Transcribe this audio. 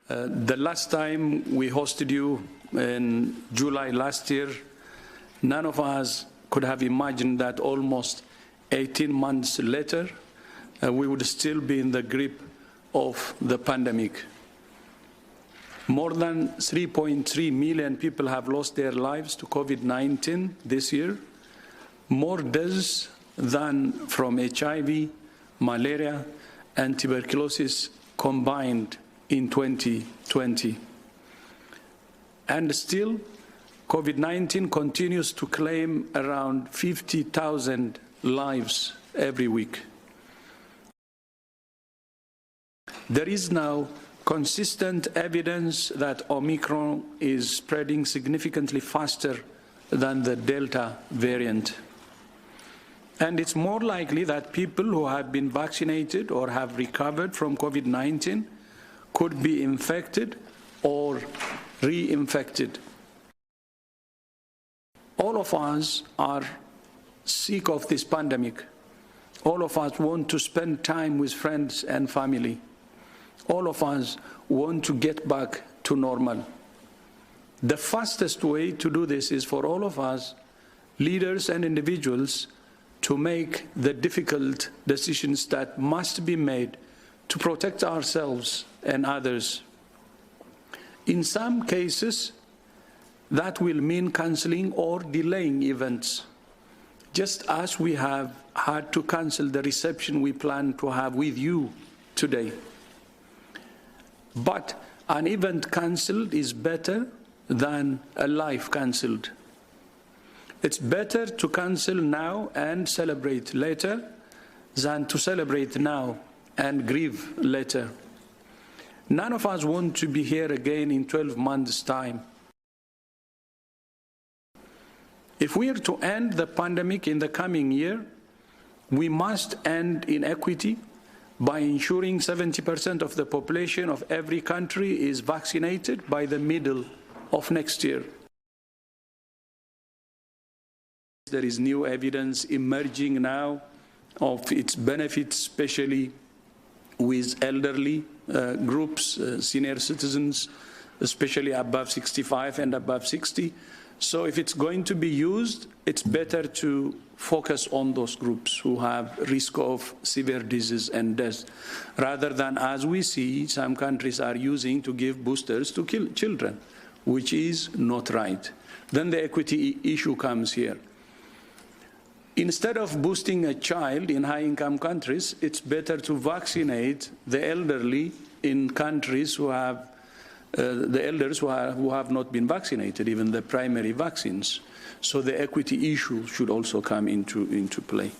The last time we hosted you in July last year, none of us could have imagined that almost 18 months later, we would still be in the grip of the pandemic. More than 3.3 million people have lost their lives to COVID-19 this year, more deaths than from HIV, malaria, and tuberculosis combined in 2020. And still, COVID-19 continues to claim around 50,000 lives every week. There is now consistent evidence that Omicron is spreading significantly faster than the Delta variant. And it's more likely that people who have been vaccinated or have recovered from COVID-19 could be infected or reinfected. All of us are sick of this pandemic. All of us want to spend time with friends and family. All of us want to get back to normal. The fastest way to do this is for all of us, leaders and individuals, to make the difficult decisions that must be made to protect ourselves and others. In some cases, that will mean cancelling or delaying events, just as we have had to cancel the reception we plan to have with you today. But an event cancelled is better than a life cancelled. It's better to cancel now and celebrate later than to celebrate now and grieve later. None of us want to be here again in 12 months' time. If we are to end the pandemic in the coming year, we must end inequity by ensuring 70% of the population of every country is vaccinated by the middle of next year. There is new evidence emerging now of its benefits, especially with elderly groups, senior citizens, especially above 65 and above 60. So if it's going to be used, it's better to focus on those groups who have risk of severe disease and death, rather than, as we see, some countries are using to give boosters to children, which is not right. Then the equity issue comes here. Instead of boosting a child in high-income countries, it's better to vaccinate the elderly in countries who have the elders who have not been vaccinated, even the primary vaccines. So the equity issue should also come into play.